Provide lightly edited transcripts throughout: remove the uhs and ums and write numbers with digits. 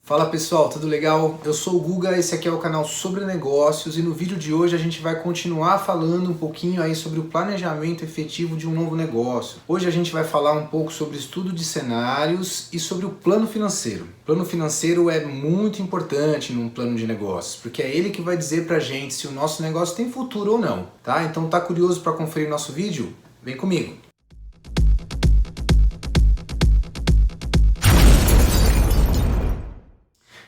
Fala pessoal, tudo legal? Eu sou o Guga, esse aqui é o canal sobre negócios e no vídeo de hoje a gente vai continuar falando um pouquinho aí sobre o planejamento efetivo de um novo negócio. Hoje a gente vai falar um pouco sobre estudo de cenários e sobre o plano financeiro. O plano financeiro é muito importante num plano de negócios, porque é ele que vai dizer pra gente se o nosso negócio tem futuro ou não, tá? Então tá curioso para conferir nosso vídeo? Vem comigo!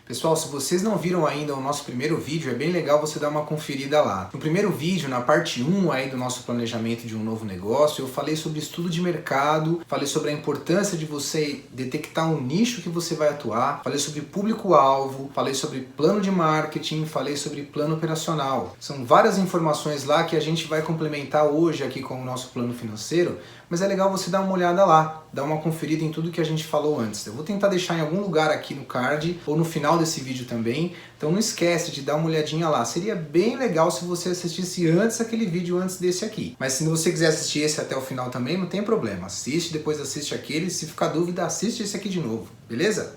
Pessoal, se vocês não viram ainda o nosso primeiro vídeo, é bem legal você dar uma conferida lá. No primeiro vídeo, na parte 1 aí do nosso planejamento de um novo negócio, eu falei sobre estudo de mercado, falei sobre a importância de você detectar um nicho que você vai atuar, falei sobre público-alvo, falei sobre plano de marketing, falei sobre plano operacional. São várias informações lá que a gente vai complementar hoje aqui com o nosso plano financeiro, mas é legal você dar uma olhada lá, dar uma conferida em tudo que a gente falou antes. Eu vou tentar deixar em algum lugar aqui no card ou no final desse vídeo também, então não esquece de dar uma olhadinha lá. Seria bem legal se você assistisse antes aquele vídeo antes desse aqui. Mas se você quiser assistir esse até o final também, não tem problema. Assiste, depois assiste aquele, se ficar dúvida, assiste esse aqui de novo, beleza?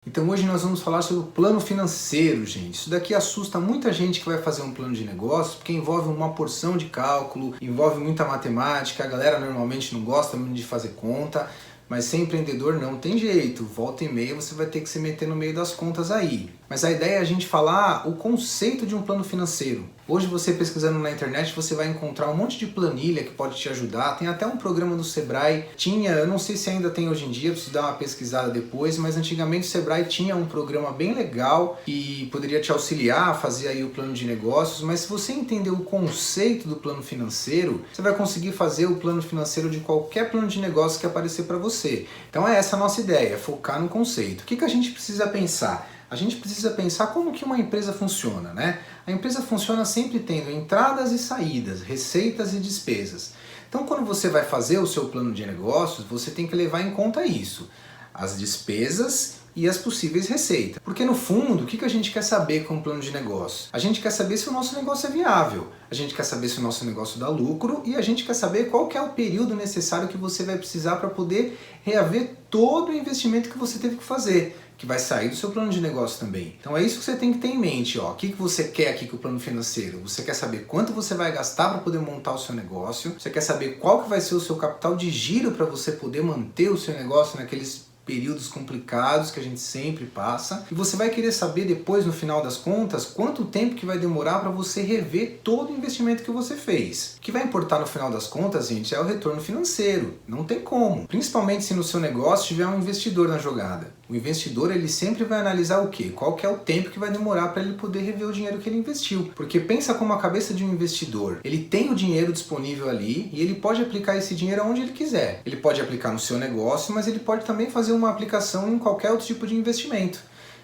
Então hoje nós vamos falar sobre o plano financeiro, gente. Isso daqui assusta muita gente que vai fazer um plano de negócio, porque envolve uma porção de cálculo, envolve muita matemática, a galera normalmente não gosta muito de fazer conta, mas ser empreendedor não tem jeito, volta e meia você vai ter que se meter no meio das contas aí. Mas a ideia é a gente falar o conceito de um plano financeiro. Hoje você pesquisando na internet você vai encontrar um monte de planilha que pode te ajudar, tem até um programa do Sebrae, eu não sei se ainda tem hoje em dia, preciso dar uma pesquisada depois, mas antigamente o Sebrae tinha um programa bem legal que poderia te auxiliar a fazer aí o plano de negócios, mas se você entender o conceito do plano financeiro, você vai conseguir fazer o plano financeiro de qualquer plano de negócio que aparecer para você. Então é essa a nossa ideia, focar no conceito. O que a gente precisa pensar? A gente precisa pensar como que uma empresa funciona, né? A empresa funciona sempre tendo entradas e saídas, receitas e despesas. Então quando você vai fazer o seu plano de negócios, você tem que levar em conta isso, as despesas e as possíveis receitas. Porque no fundo, o que a gente quer saber com o plano de negócio? A gente quer saber se o nosso negócio é viável, a gente quer saber se o nosso negócio dá lucro e a gente quer saber qual que é o período necessário que você vai precisar para poder reaver todo o investimento que você teve que fazer, que vai sair do seu plano de negócio também. Então é isso que você tem que ter em mente, ó. O que você quer aqui com o plano financeiro? Você quer saber quanto você vai gastar para poder montar o seu negócio, você quer saber qual que vai ser o seu capital de giro para você poder manter o seu negócio naqueles períodos complicados que a gente sempre passa, e você vai querer saber depois, no final das contas, quanto tempo que vai demorar para você rever todo o investimento que você fez. O que vai importar no final das contas, gente, é o retorno financeiro. Não tem como. Principalmente se no seu negócio tiver um investidor na jogada. O investidor, ele sempre vai analisar o quê? Qual que é o tempo que vai demorar para ele poder rever o dinheiro que ele investiu. Porque pensa como a cabeça de um investidor. Ele tem o dinheiro disponível ali e ele pode aplicar esse dinheiro onde ele quiser. Ele pode aplicar no seu negócio, mas ele pode também fazer uma aplicação em qualquer outro tipo de investimento.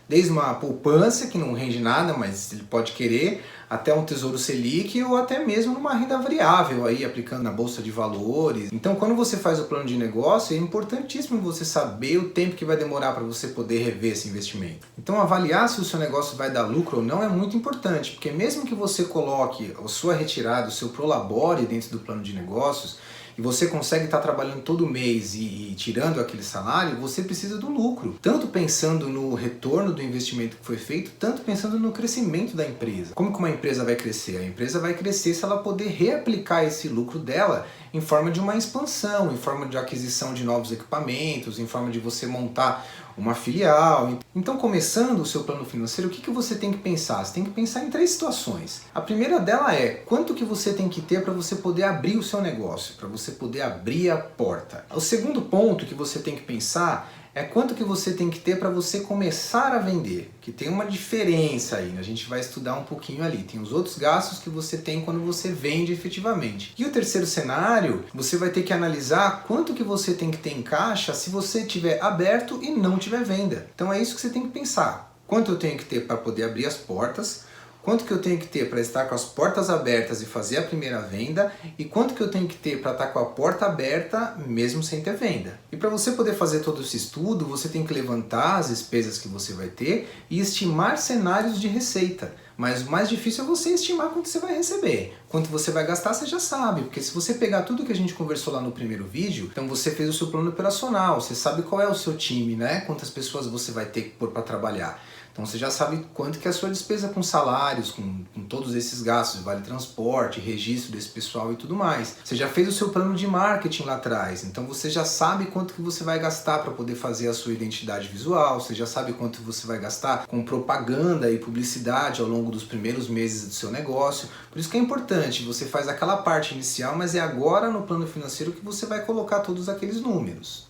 Desde uma poupança, que não rende nada, mas ele pode querer, até um tesouro Selic ou até mesmo numa renda variável, aí aplicando na bolsa de valores. Então quando você faz o plano de negócio, é importantíssimo você saber o tempo que vai demorar para você poder rever esse investimento. Então avaliar se o seu negócio vai dar lucro ou não é muito importante, porque mesmo que você coloque a sua retirada, o seu prolabore dentro do plano de negócios, e você consegue estar trabalhando todo mês e tirando aquele salário, você precisa do lucro. Tanto pensando no retorno do investimento que foi feito, tanto pensando no crescimento da empresa. Como que uma empresa vai crescer? A empresa vai crescer se ela poder reaplicar esse lucro dela em forma de uma expansão, em forma de aquisição de novos equipamentos, em forma de você montar uma filial. Então, começando o seu plano financeiro, o que você tem que pensar? Você tem que pensar em 3 situações. A primeira dela é quanto que você tem que ter para você poder abrir o seu negócio, para você poder abrir a porta. O segundo ponto que você tem que pensar é quanto que você tem que ter para você começar a vender, que tem uma diferença aí, né? A gente vai estudar um pouquinho ali, tem os outros gastos que você tem quando você vende efetivamente. E o terceiro cenário, você vai ter que analisar quanto que você tem que ter em caixa se você tiver aberto e não tiver venda. Então é isso que você tem que pensar, quanto eu tenho que ter para poder abrir as portas, quanto que eu tenho que ter para estar com as portas abertas e fazer a primeira venda e quanto que eu tenho que ter para estar com a porta aberta mesmo sem ter venda. E para você poder fazer todo esse estudo, você tem que levantar as despesas que você vai ter e estimar cenários de receita. Mas o mais difícil é você estimar quanto você vai receber. Quanto você vai gastar, você já sabe, porque se você pegar tudo que a gente conversou lá no primeiro vídeo, então você fez o seu plano operacional, você sabe qual é o seu time, né? Quantas pessoas você vai ter que pôr para trabalhar. Então você já sabe quanto que é a sua despesa com salários, com todos esses gastos, vale transporte, registro desse pessoal e tudo mais. Você já fez o seu plano de marketing lá atrás, então você já sabe quanto que você vai gastar para poder fazer a sua identidade visual, você já sabe quanto você vai gastar com propaganda e publicidade ao longo dos primeiros meses do seu negócio. Por isso que é importante, você faz aquela parte inicial, mas é agora no plano financeiro que você vai colocar todos aqueles números.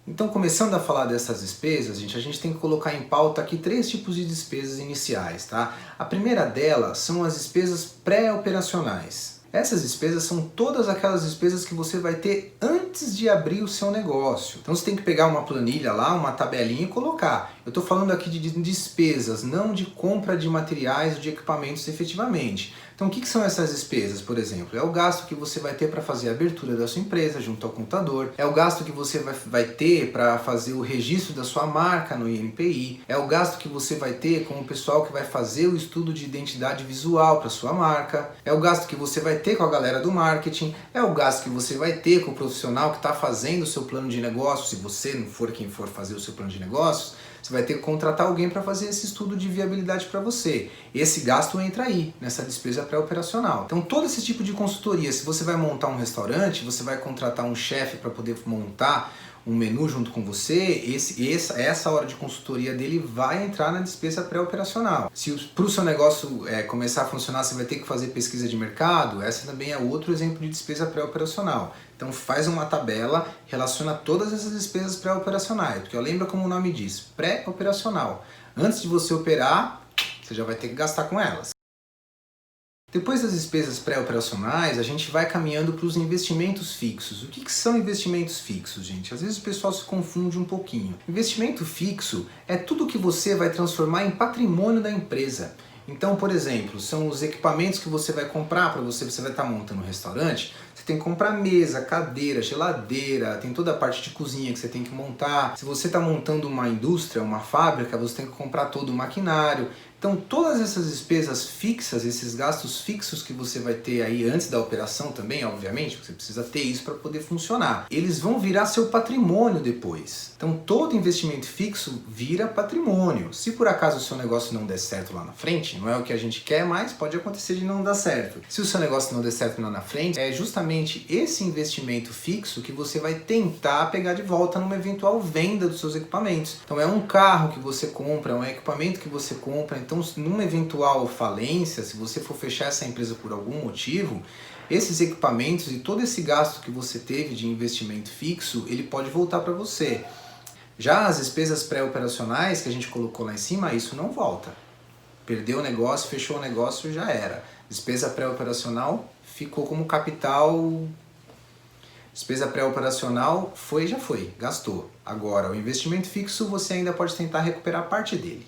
Então, começando a falar dessas despesas, gente, a gente tem que colocar em pauta aqui 3 tipos de despesas iniciais, tá? A primeira delas são as despesas pré-operacionais. Essas despesas são todas aquelas despesas que você vai ter antes de abrir o seu negócio. Então você tem que pegar uma planilha lá, uma tabelinha e colocar. Eu estou falando aqui de despesas, não de compra de materiais ou de equipamentos efetivamente. Então o que são essas despesas, por exemplo? É o gasto que você vai ter para fazer a abertura da sua empresa junto ao contador, é o gasto que você vai ter para fazer o registro da sua marca no INPI, é o gasto que você vai ter com o pessoal que vai fazer o estudo de identidade visual para sua marca, é o gasto que você vai ter com a galera do marketing, é o gasto que você vai ter com o profissional que está fazendo o seu plano de negócio. Se você não for quem for fazer o seu plano de negócios, você vai ter que contratar alguém para fazer esse estudo de viabilidade para você. Esse gasto entra aí, nessa despesa pré-operacional. Então todo esse tipo de consultoria, se você vai montar um restaurante, você vai contratar um chefe para poder montar um menu junto com você, essa hora de consultoria dele vai entrar na despesa pré-operacional. Se para o seu negócio começar a funcionar, você vai ter que fazer pesquisa de mercado, essa também é outro exemplo de despesa pré-operacional. Então faz uma tabela, relaciona todas essas despesas pré-operacionais, porque lembra como o nome diz, pré-operacional. Antes de você operar, você já vai ter que gastar com elas. Depois das despesas pré-operacionais, a gente vai caminhando para os investimentos fixos. O que são investimentos fixos, gente? Às vezes o pessoal se confunde um pouquinho. Investimento fixo é tudo que você vai transformar em patrimônio da empresa. Então, por exemplo, são os equipamentos que você vai comprar para você vai estar montando um restaurante. Você tem que comprar mesa, cadeira, geladeira, tem toda a parte de cozinha que você tem que montar. Se você está montando uma indústria, uma fábrica, você tem que comprar todo o maquinário. Então todas essas despesas fixas, esses gastos fixos que você vai ter aí antes da operação também, obviamente, você precisa ter isso para poder funcionar. Eles vão virar seu patrimônio depois. Então todo investimento fixo vira patrimônio. Se por acaso o seu negócio não der certo lá na frente, não é o que a gente quer, mas pode acontecer de não dar certo. Se o seu negócio não der certo lá na frente, é justamente esse investimento fixo que você vai tentar pegar de volta numa eventual venda dos seus equipamentos. Então é um carro que você compra, é um equipamento que você compra. Então, numa eventual falência, se você for fechar essa empresa por algum motivo, esses equipamentos e todo esse gasto que você teve de investimento fixo, ele pode voltar para você. Já as despesas pré-operacionais que a gente colocou lá em cima, isso não volta. Perdeu o negócio, fechou o negócio, já era. Despesa pré-operacional ficou como capital. Despesa pré-operacional foi, já foi, gastou. Agora, o investimento fixo você ainda pode tentar recuperar parte dele.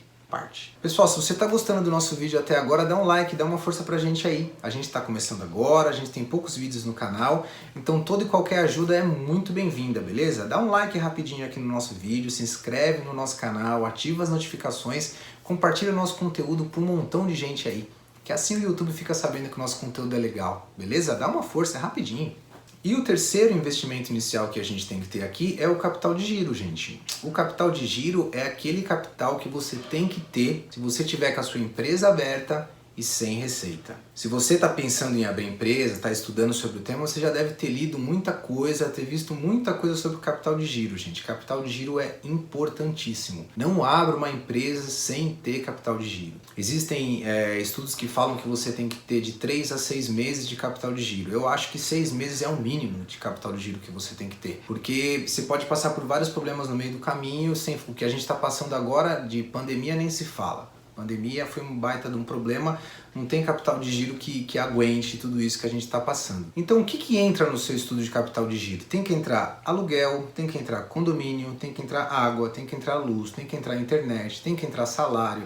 Pessoal, se você está gostando do nosso vídeo até agora, dá um like, dá uma força pra gente aí. A gente está começando agora, a gente tem poucos vídeos no canal, então toda e qualquer ajuda é muito bem-vinda, beleza? Dá um like rapidinho aqui no nosso vídeo, se inscreve no nosso canal, ativa as notificações, compartilha o nosso conteúdo para um montão de gente aí, que assim o YouTube fica sabendo que o nosso conteúdo é legal, beleza? Dá uma força, é rapidinho. E o terceiro investimento inicial que a gente tem que ter aqui é o capital de giro, gente. O capital de giro é aquele capital que você tem que ter se você tiver com a sua empresa aberta e sem receita. Se você está pensando em abrir empresa, está estudando sobre o tema, você já deve ter lido muita coisa, ter visto muita coisa sobre o capital de giro, gente. Capital de giro é importantíssimo. Não abra uma empresa sem ter capital de giro. Existem estudos que falam que você tem que ter de 3 a 6 meses de capital de giro. Eu acho que 6 meses é o mínimo de capital de giro que você tem que ter. Porque você pode passar por vários problemas no meio do caminho, sem o que a gente está passando agora de pandemia nem se fala. Pandemia foi um baita de um problema, não tem capital de giro que aguente tudo isso que a gente está passando. Então o que entra no seu estudo de capital de giro? Tem que entrar aluguel, tem que entrar condomínio, tem que entrar água, tem que entrar luz, tem que entrar internet, tem que entrar salário,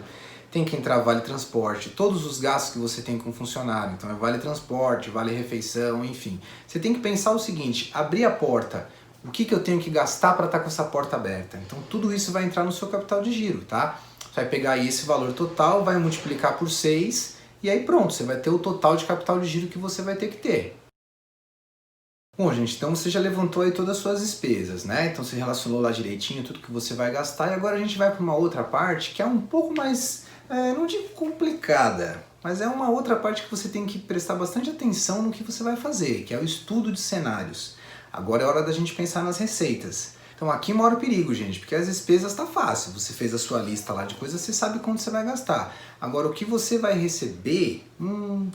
tem que entrar vale transporte, todos os gastos que você tem com funcionário. Então é vale transporte, vale refeição, enfim. Você tem que pensar o seguinte, abrir a porta, o que eu tenho que gastar para estar com essa porta aberta? Então tudo isso vai entrar no seu capital de giro, tá? Você vai pegar aí esse valor total, vai multiplicar por 6 e aí pronto, você vai ter o total de capital de giro que você vai ter que ter. Bom, gente, então você já levantou aí todas as suas despesas, né? Então você relacionou lá direitinho tudo que você vai gastar e agora a gente vai para uma outra parte que é um pouco mais, não digo complicada, mas é uma outra parte que você tem que prestar bastante atenção no que você vai fazer, que é o estudo de cenários. Agora é hora da gente pensar nas receitas. Então aqui mora o perigo, gente, porque as despesas tá fácil. Você fez a sua lista lá de coisas, você sabe quanto você vai gastar. Agora o que você vai receber,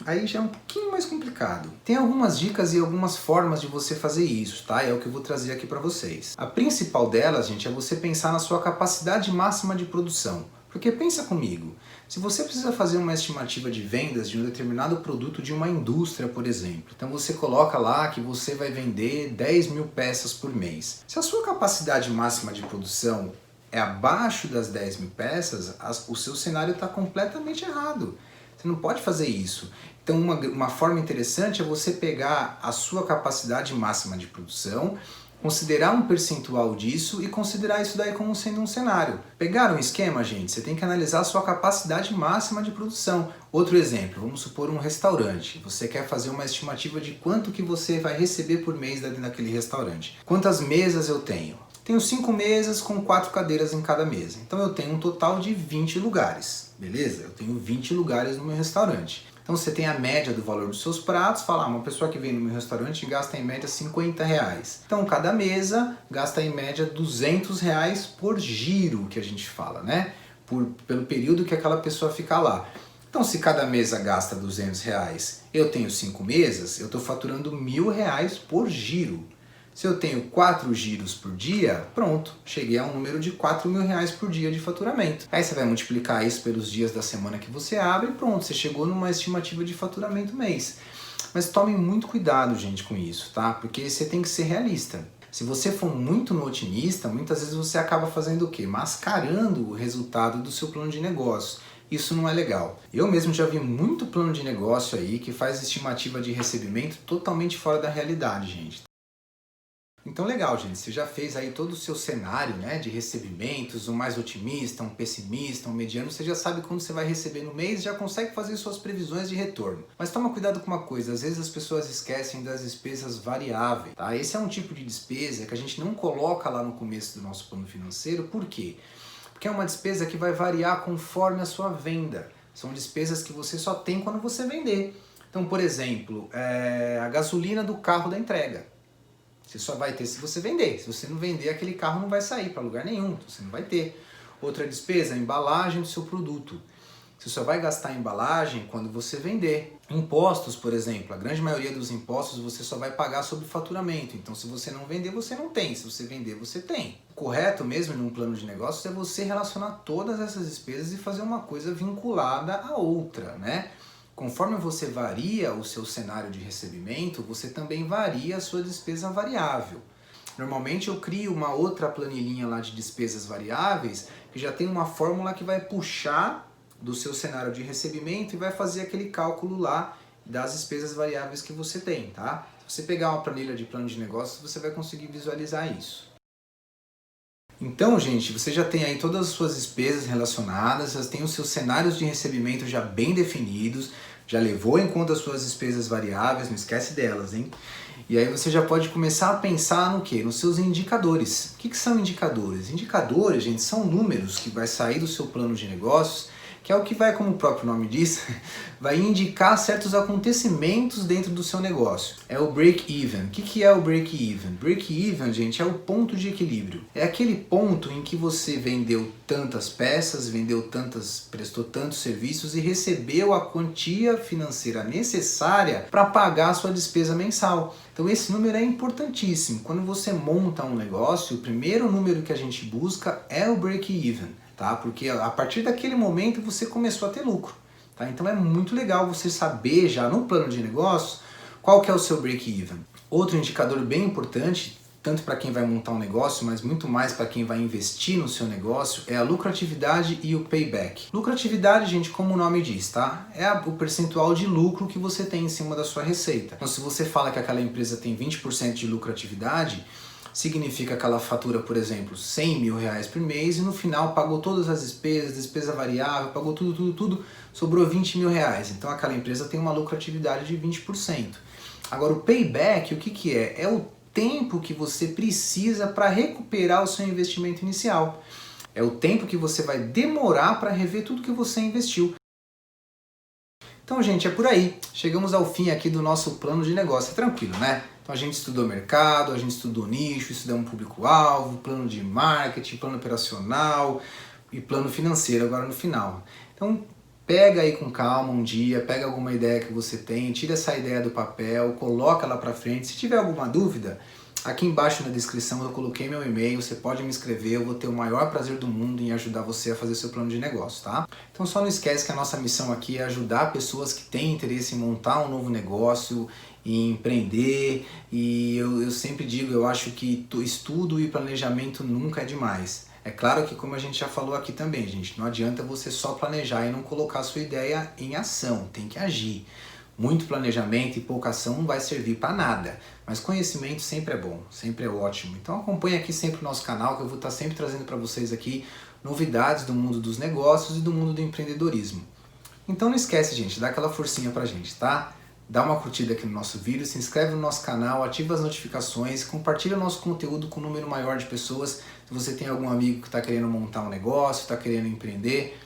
aí já é um pouquinho mais complicado. Tem algumas dicas e algumas formas de você fazer isso, tá? É o que eu vou trazer aqui para vocês. A principal delas, gente, é você pensar na sua capacidade máxima de produção. Porque pensa comigo, se você precisa fazer uma estimativa de vendas de um determinado produto de uma indústria, por exemplo, então você coloca lá que você vai vender 10 mil peças por mês. Se a sua capacidade máxima de produção é abaixo das 10 mil peças, o seu cenário está completamente errado. Você não pode fazer isso. Então uma forma interessante é você pegar a sua capacidade máxima de produção, considerar um percentual disso e considerar isso daí como sendo um cenário. Pegaram um esquema, gente? Você tem que analisar a sua capacidade máxima de produção. Outro exemplo, vamos supor um restaurante. Você quer fazer uma estimativa de quanto que você vai receber por mês naquele restaurante. Quantas mesas eu tenho? Tenho 5 mesas com 4 cadeiras em cada mesa. Então eu tenho um total de 20 lugares, beleza? Eu tenho 20 lugares no meu restaurante. Então você tem a média do valor dos seus pratos, fala, uma pessoa que vem no meu restaurante gasta em média R$50. Então cada mesa gasta em média R$200 por giro, que a gente fala, né? Pelo período que aquela pessoa fica lá. Então se cada mesa gasta R$200, eu tenho 5 mesas, eu estou faturando R$1.000 por giro. Se eu tenho 4 giros por dia, pronto, cheguei a um número de R$4.000 por dia de faturamento. Aí você vai multiplicar isso pelos dias da semana que você abre e pronto, você chegou numa estimativa de faturamento mês. Mas tome muito cuidado, gente, com isso, tá? Porque você tem que ser realista. Se você for muito no otimista, muitas vezes você acaba fazendo o quê? Mascarando o resultado do seu plano de negócio. Isso não é legal. Eu mesmo já vi muito plano de negócio aí que faz estimativa de recebimento totalmente fora da realidade, gente. Então legal, gente, você já fez aí todo o seu cenário, né, de recebimentos, um mais otimista, um pessimista, um mediano, você já sabe quando você vai receber no mês, já consegue fazer suas previsões de retorno. Mas toma cuidado com uma coisa, às vezes as pessoas esquecem das despesas variáveis, tá? Esse é um tipo de despesa que a gente não coloca lá no começo do nosso plano financeiro, por quê? Porque é uma despesa que vai variar conforme a sua venda. São despesas que você só tem quando você vender. Então, por exemplo, a gasolina do carro da entrega. Você só vai ter se você vender. Se você não vender, aquele carro não vai sair para lugar nenhum, então você não vai ter. Outra despesa, a embalagem do seu produto. Você só vai gastar a embalagem quando você vender. Impostos, por exemplo, a grande maioria dos impostos você só vai pagar sobre faturamento. Então se você não vender, você não tem. Se você vender, você tem. O correto mesmo num plano de negócios é você relacionar todas essas despesas e fazer uma coisa vinculada à outra, né? Conforme você varia o seu cenário de recebimento, você também varia a sua despesa variável. Normalmente eu crio uma outra planilhinha lá de despesas variáveis que já tem uma fórmula que vai puxar do seu cenário de recebimento e vai fazer aquele cálculo lá das despesas variáveis que você tem, tá? Se você pegar uma planilha de plano de negócios, você vai conseguir visualizar isso. Então, gente, você já tem aí todas as suas despesas relacionadas, já tem os seus cenários de recebimento já bem definidos, já levou em conta as suas despesas variáveis, não esquece delas, hein? E aí você já pode começar a pensar no quê? Nos seus indicadores. O que são indicadores? Indicadores, gente, são números que vai sair do seu plano de negócios, que é o que vai, como o próprio nome diz, vai indicar certos acontecimentos dentro do seu negócio. É o break-even. O que é o break-even? Break-even, gente, é o ponto de equilíbrio. É aquele ponto em que você vendeu tantas peças, prestou tantos serviços e recebeu a quantia financeira necessária para pagar a sua despesa mensal. Então esse número é importantíssimo. Quando você monta um negócio, o primeiro número que a gente busca é o break-even. Tá? Porque a partir daquele momento você começou a ter lucro. Tá? Então é muito legal você saber já no plano de negócios qual que é o seu break-even. Outro indicador bem importante, tanto para quem vai montar um negócio, mas muito mais para quem vai investir no seu negócio, é a lucratividade e o payback. Lucratividade, gente, como o nome diz, tá? É o percentual de lucro que você tem em cima da sua receita. Então se você fala que aquela empresa tem 20% de lucratividade, significa que ela fatura, por exemplo, 100 mil reais por mês e no final pagou todas as despesas, despesa variável, pagou tudo, sobrou 20 mil reais. Então aquela empresa tem uma lucratividade de 20%. Agora o payback, o que que é? É o tempo que você precisa para recuperar o seu investimento inicial. É o tempo que você vai demorar para rever tudo que você investiu. Então, gente, é por aí. Chegamos ao fim aqui do nosso plano de negócio. É tranquilo, né? Então a gente estudou mercado, a gente estudou nicho, estudamos público-alvo, plano de marketing, plano operacional e plano financeiro agora no final. Então pega aí com calma um dia, pega alguma ideia que você tem, tira essa ideia do papel, coloca ela pra frente. Se tiver alguma dúvida, aqui embaixo na descrição eu coloquei meu e-mail, você pode me escrever, eu vou ter o maior prazer do mundo em ajudar você a fazer seu plano de negócio, tá? Então só não esquece que a nossa missão aqui é ajudar pessoas que têm interesse em montar um novo negócio, em empreender, e eu sempre digo, eu acho que estudo e planejamento nunca é demais. É claro que, como a gente já falou aqui também, gente, não adianta você só planejar e não colocar a sua ideia em ação, tem que agir. Muito planejamento e pouca ação não vai servir para nada, mas conhecimento sempre é bom, sempre é ótimo. Então acompanhe aqui sempre o nosso canal, que eu vou estar sempre trazendo para vocês aqui novidades do mundo dos negócios e do mundo do empreendedorismo. Então não esquece, gente, dá aquela forcinha pra gente, tá? Dá uma curtida aqui no nosso vídeo, se inscreve no nosso canal, ativa as notificações, compartilha o nosso conteúdo com um número maior de pessoas. Se você tem algum amigo que está querendo montar um negócio, está querendo empreender,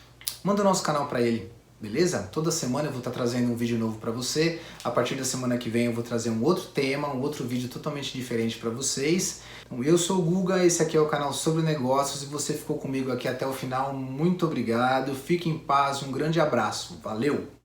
manda o nosso canal para ele, beleza? Toda semana eu vou estar trazendo um vídeo novo para você. A partir da semana que vem eu vou trazer um outro tema, um outro vídeo totalmente diferente para vocês. Então, eu sou o Guga, esse aqui é o canal sobre negócios e você ficou comigo aqui até o final. Muito obrigado, fique em paz, um grande abraço, valeu!